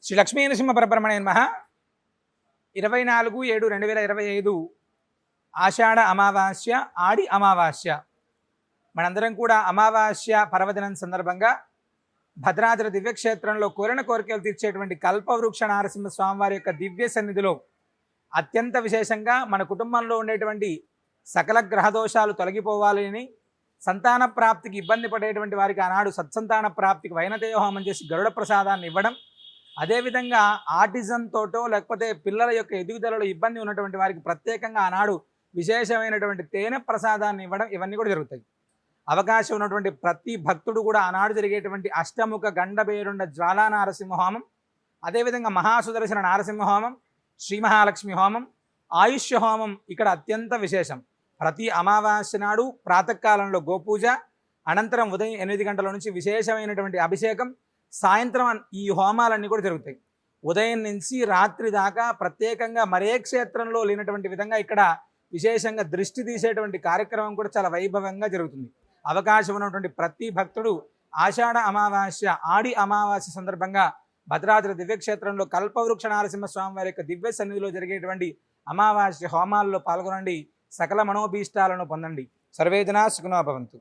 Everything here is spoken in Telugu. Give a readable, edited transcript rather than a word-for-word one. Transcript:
శ్రీ లక్ష్మీ నరసింహ పరబ్రహ్మణే నమః. 24/7/2025 ఆషాఢ అమావాస్య, ఆడి అమావాస్య. మనందరం కూడా అమావాస్య పర్వదినం సందర్భంగా భద్రాద్రి దివ్యక్షేత్రంలో కోరిన కోరికలు తీర్చేటువంటి కల్పవృక్ష నారసింహ స్వామివారి యొక్క దివ్య సన్నిధిలో అత్యంత విశేషంగా మన కుటుంబంలో ఉండేటువంటి సకల గ్రహదోషాలు తొలగిపోవాలని, సంతాన ప్రాప్తికి ఇబ్బంది పడేటువంటి వారికి ఆనాడు సత్సంతాన ప్రాప్తికి వైనతేయ హోమం చేసి గరుడ ప్రసాదాన్ని ఇవ్వడం, అదేవిధంగా ఆటిజంతోటో లేకపోతే పిల్లల యొక్క ఎదుగుదలలో ఇబ్బంది ఉన్నటువంటి వారికి ప్రత్యేకంగా ఆనాడు విశేషమైనటువంటి తేనె ప్రసాదాన్ని ఇవ్వడం, ఇవన్నీ కూడా జరుగుతాయి. అవకాశం ఉన్నటువంటి ప్రతి భక్తుడు కూడా ఆనాడు జరిగేటువంటి అష్టముఖ గండబేరుండ జ్వాలా నారసింహ హోమం, అదేవిధంగా మహాసుదర్శన నారసింహ హోమం, శ్రీ మహాలక్ష్మి హోమం, ఆయుష్య హోమం ఇక్కడ అత్యంత విశేషం. ప్రతి అమావాస్య నాడు ప్రాతకాలంలో గోపూజ, అనంతరం ఉదయం 8 గంటల నుంచి విశేషమైనటువంటి అభిషేకం, సాయంత్రం ఈ హోమాలన్నీ కూడా జరుగుతాయి. ఉదయం నుంచి రాత్రి దాకా ప్రత్యేకంగా మరే క్షేత్రంలో లేనటువంటి విధంగా ఇక్కడ విశేషంగా దృష్టి తీసేటువంటి కార్యక్రమం కూడా చాలా వైభవంగా జరుగుతుంది. అవకాశం ఉన్నటువంటి ప్రతి భక్తుడు ఆషాఢ అమావాస్య, ఆడి అమావాస్య సందర్భంగా భద్రాద్రి దివ్యక్షేత్రంలో కల్పవృక్ష నారసింహ స్వామి వారి యొక్క దివ్య సన్నిధిలో జరిగేటువంటి అమావాస్య హోమాల్లో పాల్గొనండి. సకల మనోభీష్టాలను పొందండి. సర్వేజనా సుఖినో భవంతు.